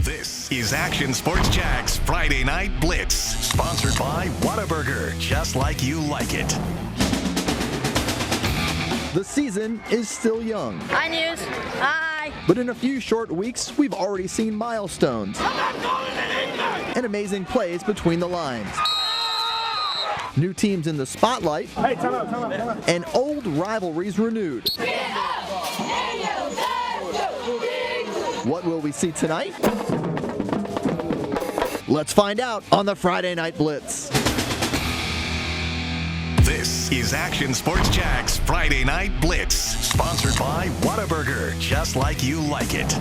This is Action Sports Jack's Friday Night Blitz, sponsored by Whataburger, just like you like it. The season is still young. Hi, News. Hi. But in a few short weeks, we've already seen milestones and amazing plays between the lines. New teams in the spotlight. Hey, time out. And old rivalries renewed. What will we see tonight? Let's find out on the Friday Night Blitz. This is Action Sports Jack's Friday Night Blitz, sponsored by Whataburger, just like you like it.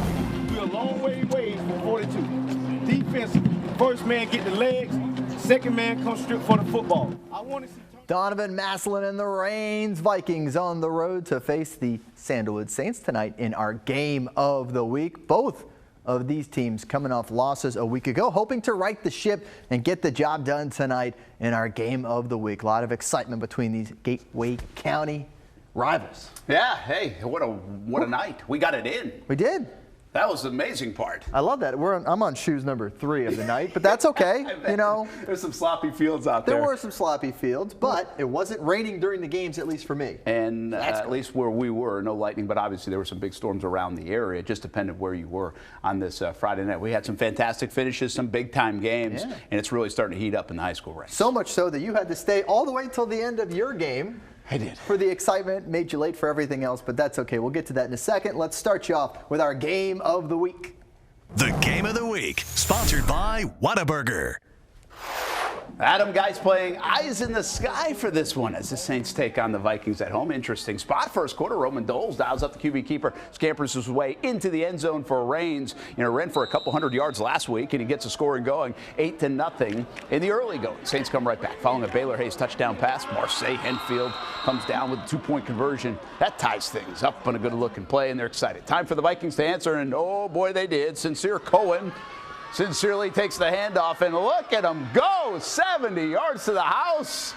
We're a long way away from 42. Defense, first man get the legs, second man comes straight for the football. I want to see Donovan Maslin and the Raines Vikings on the road to face the Sandalwood Saints tonight in our game of the week. Both of these teams coming off losses a week ago, hoping to right the ship and get the job done tonight in our game of the week. A lot of excitement between these Gateway County rivals. Yeah, hey, what a night. We got it in. We did. That was the amazing part. I love that. I'm on shoes number 3 of the night, but that's okay. You know, there's some sloppy fields out there. There were some sloppy fields, but it wasn't raining during the games, at least for me. And at least where we were, no lightning, but obviously there were some big storms around the area. It just depended where you were on this Friday night. We had some fantastic finishes, some big-time games, and it's really starting to heat up in the high school ranks. So much so that you had to stay all the way until the end of your game. I did. For the excitement, made you late for everything else, but that's okay. We'll get to that in a second. Let's start you off with our game of the week. The Game of the Week, sponsored by Whataburger. Adam Geis playing Eyes in the Sky for this one as the Saints take on the Vikings at home. Interesting spot. First quarter, Roman Doles dials up the QB keeper, scampers his way into the end zone for Raines. Ran for a couple hundred yards last week, and he gets a scoring going 8-0 in the early going. Saints come right back. Following a Baylor Hayes touchdown pass, Marseille Henfield comes down with a 2-point conversion. That ties things up on a good-looking play, and they're excited. Time for the Vikings to answer, and oh boy, they did. Sincere Cohen sincerely takes the handoff, and look at him go, 70 yards to the house.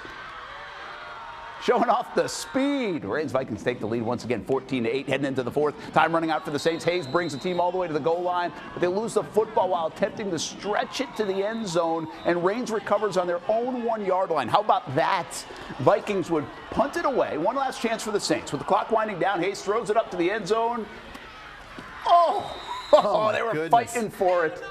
Showing off the speed. Raines Vikings take the lead once again, 14-8, heading into the fourth. Time running out for the Saints. Hayes brings the team all the way to the goal line, but they lose the football while attempting to stretch it to the end zone, and Raines recovers on their own 1-yard line. How about that? Vikings would punt it away. One last chance for the Saints. With the clock winding down, Hayes throws it up to the end zone. Oh, they were fighting for it.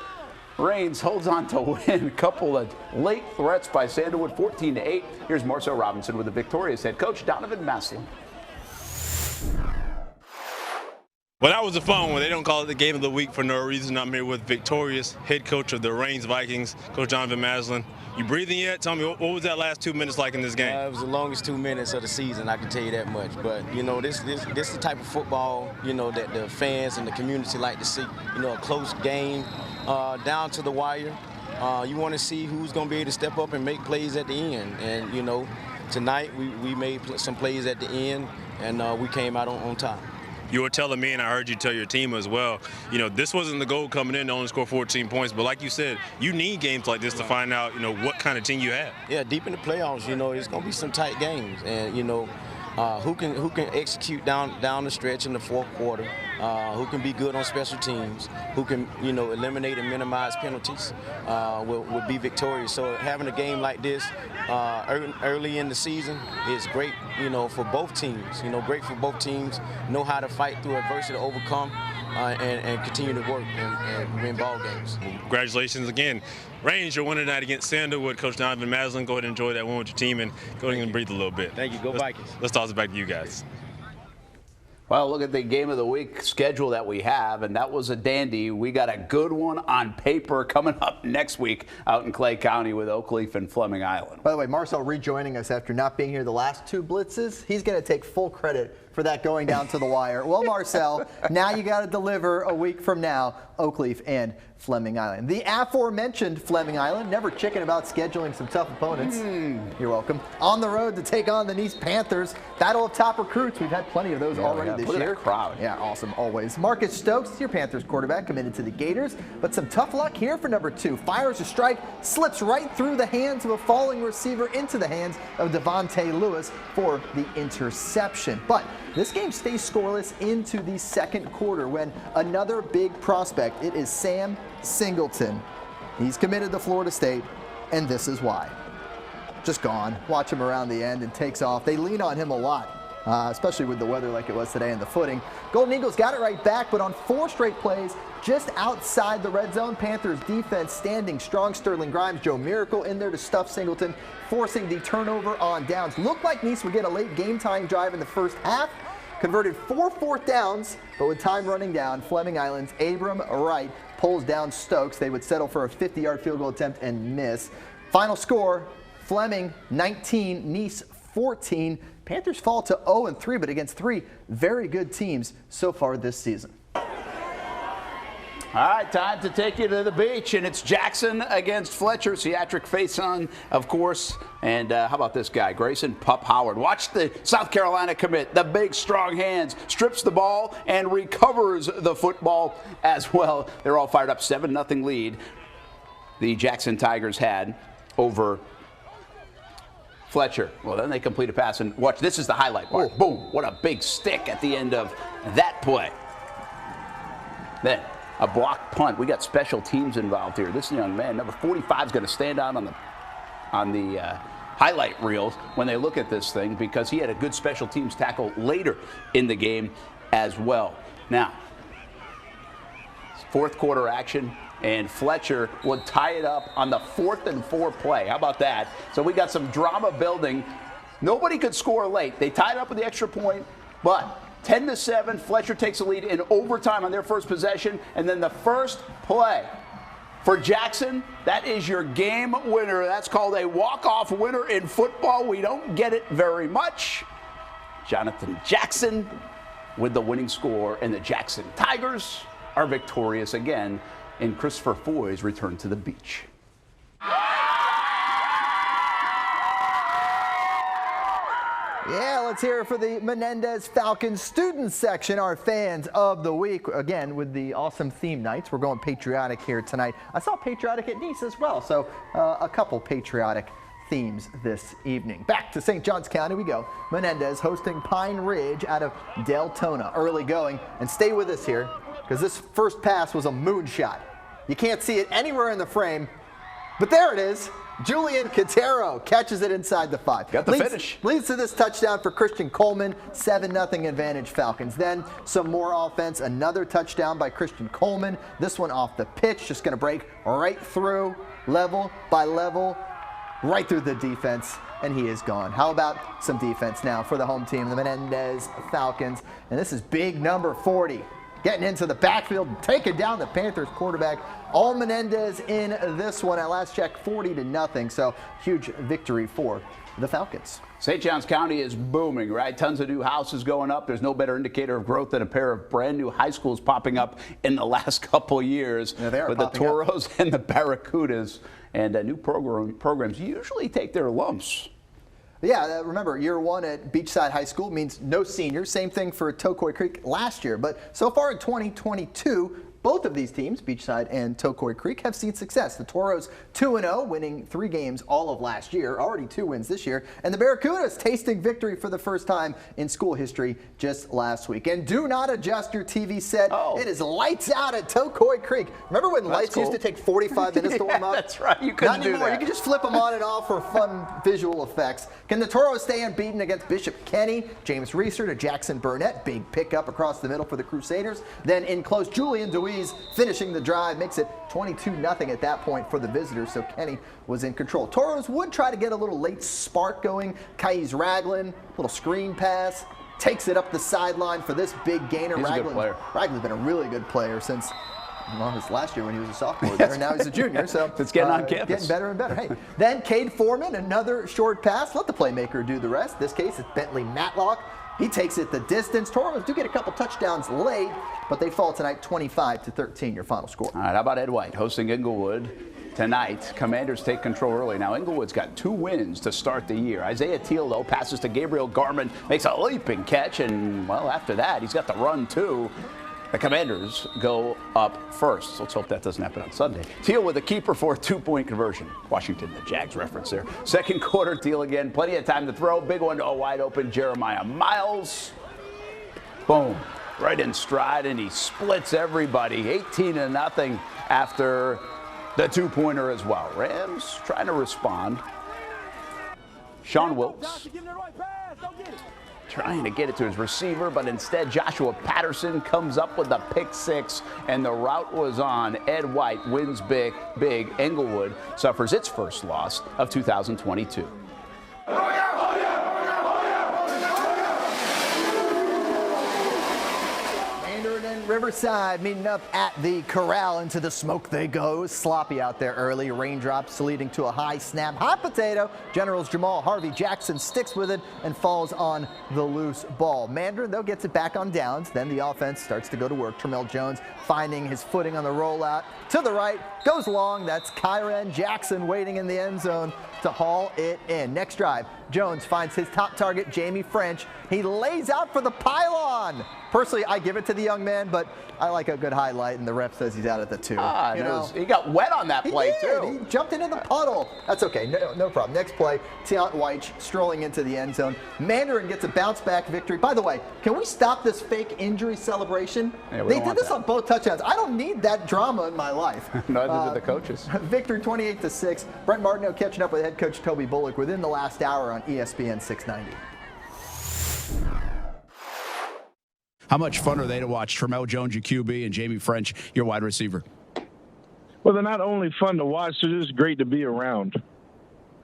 Raines holds on to win. A couple of late threats by Sandalwood, 14-8. Here's Marcel Robinson with the victorious head coach, Donovan Maslin. Well, that was a fun one. They don't call it the game of the week for no reason. I'm here with victorious head coach of the Raines Vikings, Coach Donovan Maslin. You breathing yet? Tell me, what was that last 2 minutes like in this game? It was the longest 2 minutes of the season, I can tell you that much. But, this is the type of football, that the fans and the community like to see. A close game down to the wire. You want to see who's going to be able to step up and make plays at the end. And, tonight we made some plays at the end, and we came out on top. You were telling me, and I heard you tell your team as well, this wasn't the goal coming in to only score 14 points, but like you said, you need games like this to find out, what kind of team you have. Yeah, deep in the playoffs, it's going to be some tight games, and, who can execute down the stretch in the fourth quarter, who can be good on special teams, who can, eliminate and minimize penalties, will be victorious. So having a game like this early in the season is great, for both teams. Great for both teams, know how to fight through adversity to overcome and continue to work and win ball games. Congratulations again. Raines, your winner tonight against Sandalwood. Coach Donovan Maslin, go ahead and enjoy that win with your team and go ahead and breathe a little bit. Thank you. Go Vikings. Let's toss it back to you guys. Well, look at the game of the week schedule that we have, and that was a dandy. We got a good one on paper coming up next week out in Clay County with Oakleaf and Fleming Island. By the way, Marcel rejoining us after not being here the last 2 blitzes. He's going to take full credit for that going down to the wire. Well, Marcel, now you got to deliver a week from now, Oakleaf and Fleming Island. The aforementioned Fleming Island, never chicken about scheduling some tough opponents. You're welcome. On the road to take on the Nice Panthers. Battle of top recruits. We've had plenty of those already this year. Crowd. Yeah, awesome, always. Marcus Stokes, your Panthers quarterback, committed to the Gators, but some tough luck here for number 2. Fires a strike, slips right through the hands of a falling receiver into the hands of Devontae Lewis for the interception. But This game stays scoreless into the second quarter when another big prospect, it is Sam Singleton. He's committed to Florida State, and this is why. Just gone. Watch him around the end and takes off. They lean on him a lot. Especially with the weather like it was today and the footing. Golden Eagles got it right back, but on 4 straight plays, just outside the red zone, Panthers defense standing strong. Sterling Grimes, Joe Miracle in there to stuff Singleton, forcing the turnover on downs. Looked like Nice would get a late game-tying drive in the first half. Converted 4 fourth downs, but with time running down, Fleming Island's Abram Wright pulls down Stokes. They would settle for a 50-yard field goal attempt and miss. Final score, Fleming 19, Nice 14. Panthers fall to 0-3, but against 3 very good teams so far this season. All right, time to take you to the beach, and it's Jackson against Fletcher. Theatric face-on, of course. And how about this guy, Grayson Pup Howard? Watch the South Carolina commit. The big, strong hands, strips the ball, and recovers the football as well. They're all fired up. 7-0 lead the Jackson Tigers had over Fletcher. Well, then they complete a pass, and watch, this is the highlight part. Boom, what a big stick at the end of that play. Then a blocked punt. We got special teams involved here. This young man, number 45, is going to stand out on the highlight reels when they look at this thing, because he had a good special teams tackle later in the game as well. Now, fourth quarter action, and Fletcher would tie it up on the 4th and 4 play. How about that? So we got some drama building. Nobody could score late. They tied up with the extra point, but 10-7, Fletcher takes the lead in overtime on their first possession, and then the first play for Jackson, that is your game winner. That's called a walk-off winner in football. We don't get it very much. Jonathan Jackson with the winning score, and the Jackson Tigers are victorious again in Christopher Foy's return to the beach. Yeah, let's hear it for the Menendez Falcons student section, our fans of the week. Again, with the awesome theme nights, we're going patriotic here tonight. I saw patriotic at Nice as well, so a couple patriotic themes this evening. Back to St. Johns County we go. Menendez hosting Pine Ridge out of Deltona. Early going, and stay with us here, because this first pass was a moonshot. You can't see it anywhere in the frame, but there it is. Julian Quintero catches it inside the 5. Got the finish. Leads to this touchdown for Christian Coleman. 7-0 advantage Falcons. Then some more offense. Another touchdown by Christian Coleman. This one off the pitch. Just going to break right through, level by level, right through the defense. And he is gone. How about some defense now for the home team, the Menendez Falcons. And this is big number 40. Getting into the backfield, taking down the Panthers quarterback. All Menendez in this one. At last check, 40-0. So huge victory for the Falcons. St. Johns County is booming, right? Tons of new houses going up. There's no better indicator of growth than a pair of brand new high schools popping up in the last couple years. Yeah, they are with the popping up. Toros and the Barracudas. And new programs usually take their lumps. Yeah, remember, year 1 at Beachside High School means no seniors. Same thing for Tocoy Creek last year. But so far in 2022, both of these teams, Beachside and Tocoy Creek, have seen success. The Toros 2-0, winning 3 games all of last year, already 2 wins this year. And the Barracudas tasting victory for the first time in school history just last week. And do not adjust your TV set. Oh. It is lights out at Tocoy Creek. Remember when lights used to take 45 minutes to warm up? That's right. You couldn't Not do anymore. that. You can just flip them on and off for fun visual effects. Can the Toros stay unbeaten against Bishop Kenny? James Reeser to Jackson Burnett. Big pickup across the middle for the Crusaders. Then in close, Julian Deweese finishing the drive, makes it 22-0 at that point for the visitors, so Kenny was in control. Toros would try to get a little late spark going. Kais Ragland, little screen pass, takes it up the sideline for this big gainer. He's a good player. Ragland's been a really good player since his last year when he was a sophomore there, and now he's a junior. So it's getting on campus. Getting better and better. Hey, then Cade Foreman, another short pass. Let the playmaker do the rest. This case, it's Bentley Matlock. He takes it the distance. Toros do get a couple touchdowns late, but they fall tonight 25-13, your final score. All right, how about Ed White hosting Englewood tonight? Commanders take control early. Now, Englewood's got 2 wins to start the year. Isaiah Teal, though, passes to Gabriel Garman, makes a leaping catch, and, well, after that, he's got the run, too. The Commanders go up first. Let's hope that doesn't happen on Sunday. Teal with a keeper for a 2-point conversion. Washington, the Jags reference there. Second quarter, Teal again. Plenty of time to throw. Big one to a wide open Jeremiah Miles. Boom. Right in stride, and he splits everybody. 18-0 after the two-pointer as well. Rams trying to respond. Sean Wilkes trying to get it to his receiver, but instead Joshua Patterson comes up with the pick six, and the route was on. Ed White wins big. Englewood suffers its first loss of 2022. Mandarin and Riverside meeting up at the corral. Into the smoke they go. Sloppy out there early. Raindrops leading to a high snap. Hot potato. Generals Jamal Harvey Jackson sticks with it and falls on the loose ball. Mandarin, though, gets it back on downs. Then the offense starts to go to work. Tramel Jones finding his footing on the rollout. To the right. Goes long. That's Kyren Jackson waiting in the end zone to haul it in. Next drive, Jones finds his top target, Jamie French. He lays out for the pylon. Personally, I give it to the young man, but I like a good highlight, and the ref says he's out at the 2. He got wet on that play, too. He jumped into the puddle. That's okay. No problem. Next play, Tiant White strolling into the end zone. Mandarin gets a bounce-back victory. By the way, can we stop this fake injury celebration? Yeah, they did this on both touchdowns. I don't need that drama in my life. Neither do the coaches. Victory 28-6. Brent Martineau catching up with head coach Toby Bullock within the last hour on ESPN 690. How much fun are they to watch? Tramel Jones, your QB, and Jamie French, your wide receiver. Well, they're not only fun to watch, they're just great to be around.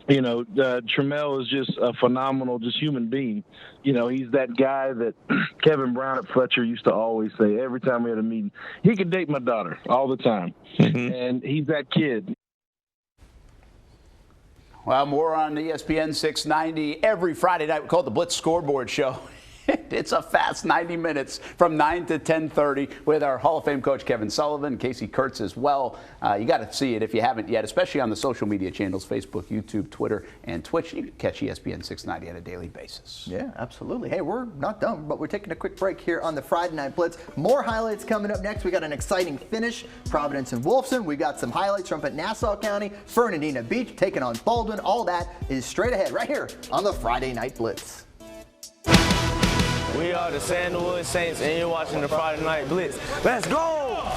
You know, Tramel is just a phenomenal, just human being. You know, he's that guy that Kevin Brown at Fletcher used to always say every time we had a meeting, he could date my daughter all the time. Mm-hmm. And he's that kid. Well, more on ESPN 690 every Friday night. We call it the Blitz Scoreboard Show. It's a fast 90 minutes from 9 to 10:30 with our Hall of Fame coach Kevin Sullivan, Casey Kurtz as well. You got to see it if you haven't yet, especially on the social media channels, Facebook, YouTube, Twitter, and Twitch. You can catch ESPN 690 on a daily basis. Yeah, absolutely. Hey, we're not done, but we're taking a quick break here on the Friday Night Blitz. More highlights coming up next. We got an exciting finish, Providence and Wolfson. We got some highlights from Nassau County, Fernandina Beach taking on Baldwin. All that is straight ahead right here on the Friday Night Blitz. We are the Sandalwood Saints, and you're watching the Friday Night Blitz. Let's go!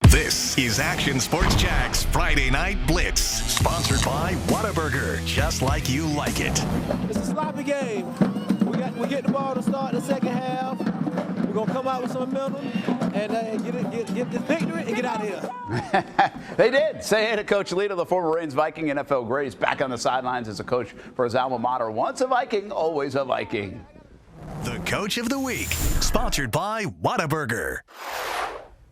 This is Action Sports Jack's Friday Night Blitz, sponsored by Whataburger, just like you like it. It's a sloppy game. We get the ball to start the second half. We're going to come out with some momentum and get this victory and get out of here. They did. Say hey to Coach Lito, the former Raines Viking NFL great. He's back on the sidelines as a coach for his alma mater. Once a Viking, always a Viking. The Coach of the Week, sponsored by Whataburger.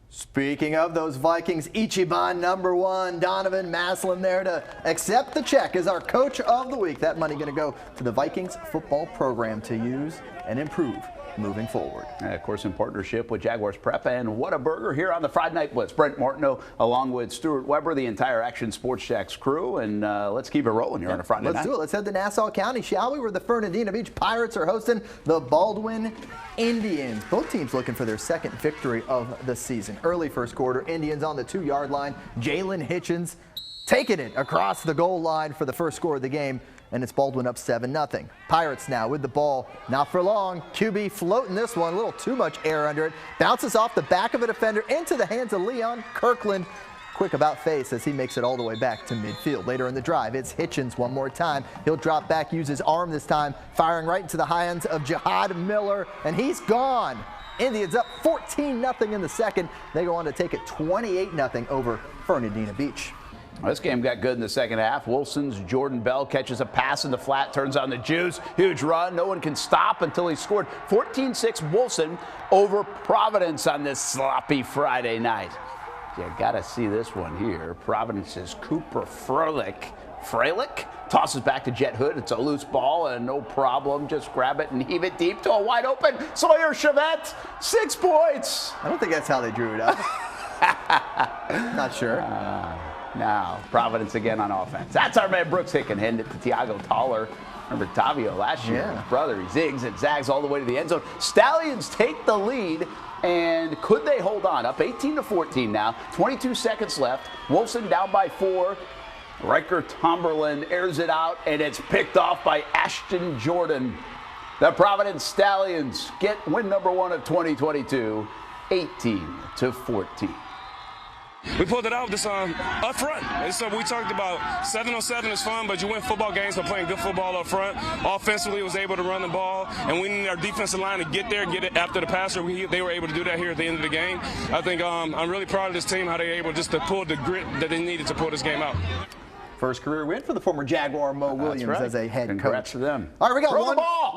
Speaking of those Vikings, Ichiban #1, Donovan Maslin there to accept the check as our Coach of the Week. That money going to go to the Vikings football program to use and improve moving forward. And of course, in partnership with Jaguars Prep and Whataburger here on the Friday Night Blitz. Brent Martineau along with Stuart Weber, the entire Action Sports Jacks crew, and let's keep it rolling here on a Friday night. Let's do it. Let's head to Nassau County, shall we? Where the Fernandina Beach Pirates are hosting the Baldwin Indians. Both teams looking for their second victory of the season. Early first quarter, Indians on the 2-yard line. Jalen Hitchens taking it across the goal line for the first score of the game, and it's Baldwin up 7-0. Pirates now with the ball, not for long. QB floating this one, a little too much air under it. Bounces off the back of a defender into the hands of Leon Kirkland. Quick about face as he makes it all the way back to midfield. Later in the drive, it's Hitchens one more time. He'll drop back, use his arm this time, firing right into the hands of Jihad Miller, and he's gone. Indians up 14-0 in the second. They go on to take it 28-0 over Fernandina Beach. Well, this game got good in the second half. Wolfson's Jordan Bell catches a pass in the flat, turns on the juice. Huge run. No one can stop until he scored 14-6 Wolfson over Providence on this sloppy Friday night. You got to see this one here. Providence's Cooper Freilich tosses back to Jet Hood. It's a loose ball and no problem. Just grab it and heave it deep to a wide open Sawyer Chavette. 6 points. I don't think that's how they drew it up. Not sure. Now, Providence again on offense. That's our man Brooks Hicken, handing it to Tiago Toller. Remember Tavio last year, his brother. He zigs and zags all the way to the end zone. Stallions take the lead, and could they hold on? Up 18-14 now. 22 seconds left. Wolfson down by 4. Riker Tomberlin airs it out, and it's picked off by Ashton Jordan. The Providence Stallions get win number 1 of 2022, 18-14. We pulled it out this up front. It's we talked about 7-on-7 is fun, but you win football games by playing good football up front. Offensively, was able to run the ball, and we need our defensive line to get there, get it after the passer. They were able to do that here at the end of the game. I think I'm really proud of this team, how they were able just to pull the grit that they needed to pull this game out. First career win for the former Jaguar Mo Williams as a head Congrats coach. to them. All right,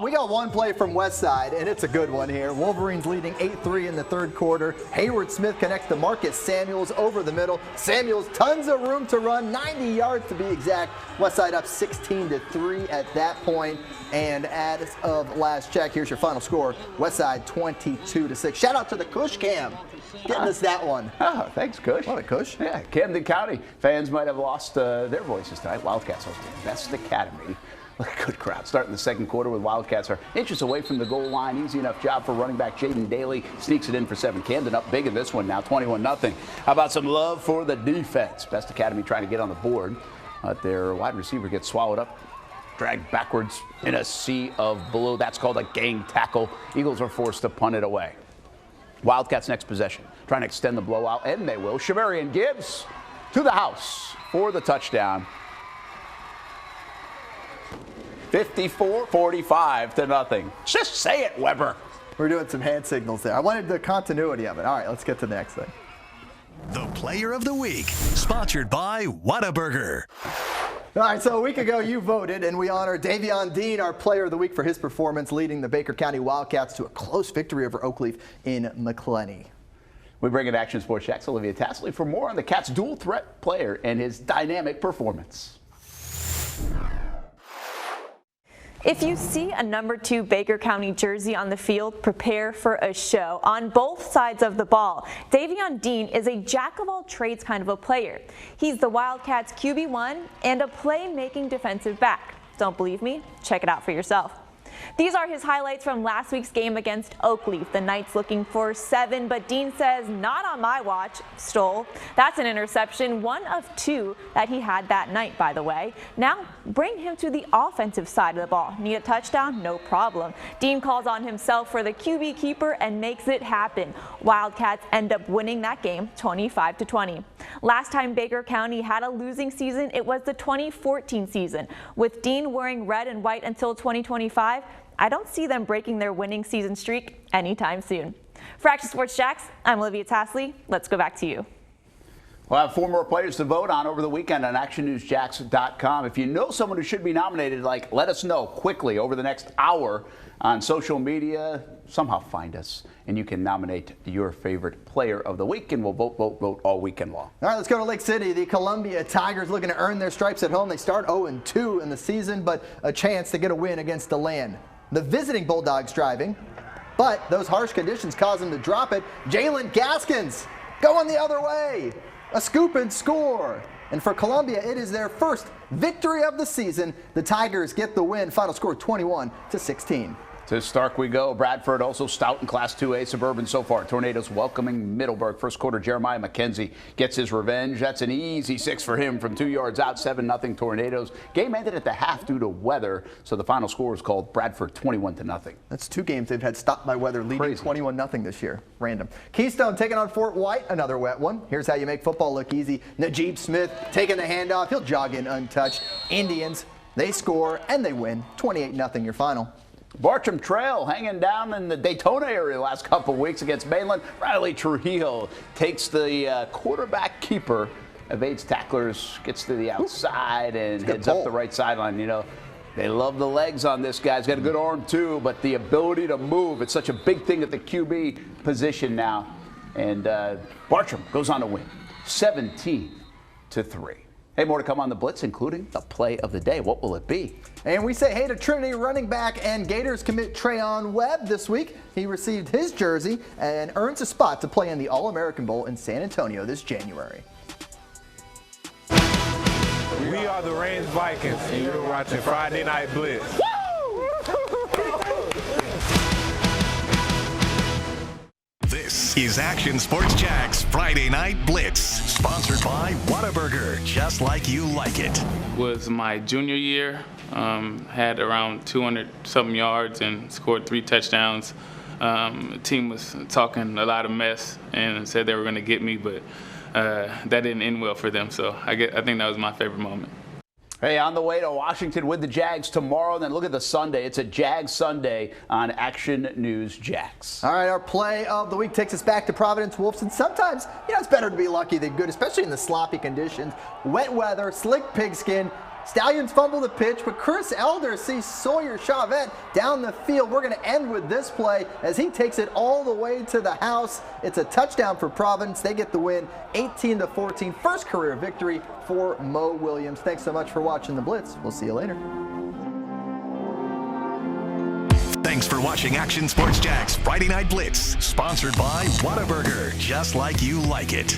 we got one play from Westside, and it's a good one here. Wolverines leading 8-3 in the third quarter. Hayward Smith connects to Marcus Samuels over the middle. Samuels, tons of room to run, 90 yards to be exact. Westside up 16-3 at that point. And as of last check, here's your final score. Westside 22-6. Shout out to the Cush Cam getting us that one. Oh, thanks, Cush. What a Cush. Yeah, Camden County fans might have lost their voices tonight. Wildcats hosting Best Academy. Look at good crowd. Starting the second quarter with Wildcats are inches away from the goal line. Easy enough job for running back Jaden Daly. Sneaks it in for 7. Camden up big in this one now, 21-0. How about some love for the defense? Best Academy trying to get on the board. But their wide receiver gets swallowed up, dragged backwards in a sea of blue. That's called a gang tackle. Eagles are forced to punt it away. Wildcats next possession, trying to extend the blowout, and they will. Shamarian Gibbs to the house for the touchdown. 54-45-0. Just say it, Weber. We're doing some hand signals there. I wanted the continuity of it. All right, let's get to the next thing. The Player of the Week, sponsored by Whataburger. All right, so a week ago you voted, and we honor Davion Dean, our Player of the Week, for his performance leading the Baker County Wildcats to a close victory over Oakleaf in McClenny. We bring in Action Sports Jack's Olivia Tasley for more on the Cats' dual threat player and his dynamic performance. If you see a number 2 Baker County jersey on the field, prepare for a show. On both sides of the ball, Davion Dean is a jack-of-all-trades kind of a player. He's the Wildcats' QB1 and a play-making defensive back. Don't believe me? Check it out for yourself. These are his highlights from last week's game against Oakleaf. The Knights looking for 7, but Dean says, not on my watch. Stole. That's an interception, 1 of 2 that he had that night, by the way. Now, bring him to the offensive side of the ball. Need a touchdown? No problem. Dean calls on himself for the QB keeper and makes it happen. Wildcats end up winning that game 25-20. Last time Baker County had a losing season, it was the 2014 season. With Dean wearing red and white until 2025, I don't see them breaking their winning season streak anytime soon. For Action Sports Jacks, I'm Olivia Tasley. Let's go back to you. We'll have 4 more players to vote on over the weekend on actionnewsjacks.com. If you know someone who should be nominated, let us know quickly over the next hour on social media. Somehow find us, and you can nominate your favorite player of the week, and we'll vote all weekend long. All right, let's go to Lake City. The Columbia Tigers looking to earn their stripes at home. They start 0-2 in the season, but a chance to get a win against DeLand. The visiting Bulldogs driving, but those harsh conditions cause them to drop it. Jalen Gaskins going the other way. A scoop and score. And for Columbia, it is their first victory of the season. The Tigers get the win. Final score 21-16. To Stark we go. Bradford also stout in Class 2A Suburban so far. Tornadoes welcoming Middleburg. First quarter, Jeremiah McKenzie gets his revenge. That's an easy 6 for him from 2 yards out. 7-0 Tornadoes. Game ended at the half due to weather, so the final score is called Bradford 21-0. That's 2 games they've had stopped by weather, leading 21-0 this year. Random. Keystone taking on Fort White, another wet one. Here's how you make football look easy. Najib Smith taking the handoff. He'll jog in untouched. Indians, they score and they win. 28-0 your final. Bartram Trail hanging down in the Daytona area the last couple of weeks against Mainland. Riley Trujillo takes the quarterback keeper, evades tacklers, gets to the outside, and heads up the right sideline. You know, they love the legs on this guy. He's got a good arm too, but the ability to move, it's such a big thing at the QB position now. And Bartram goes on to win 17-3. Hey, more to come on the Blitz, including the play of the day. What will it be? And we say hey to Trinity running back and Gators commit Trayon Webb this week. He received his jersey and earns a spot to play in the All-American Bowl in San Antonio this January. We are the Raines Vikings, and you're watching Friday Night Blitz. This is Action Sports Jack's Friday Night Blitz, sponsored by Whataburger, just like you like it. Was my junior year, had around 200-something yards and scored 3 touchdowns. The team was talking a lot of mess and said they were going to get me, but that didn't end well for them, so I think that was my favorite moment. Hey, on the way to Washington with the Jags tomorrow, and then look at the Sunday. It's a Jags Sunday on Action News Jags. All right, our play of the week takes us back to Providence, Wolfson. Sometimes, it's better to be lucky than good, especially in the sloppy conditions. Wet weather, slick pigskin. Stallions fumble the pitch, but Chris Elder sees Sawyer Chavette down the field. We're going to end with this play as he takes it all the way to the house. It's a touchdown for Providence. They get the win, 18-14. First career victory for Mo Williams. Thanks so much for watching the Blitz. We'll see you later. Thanks for watching Action Sports Jack's Friday Night Blitz, sponsored by Whataburger, just like you like it.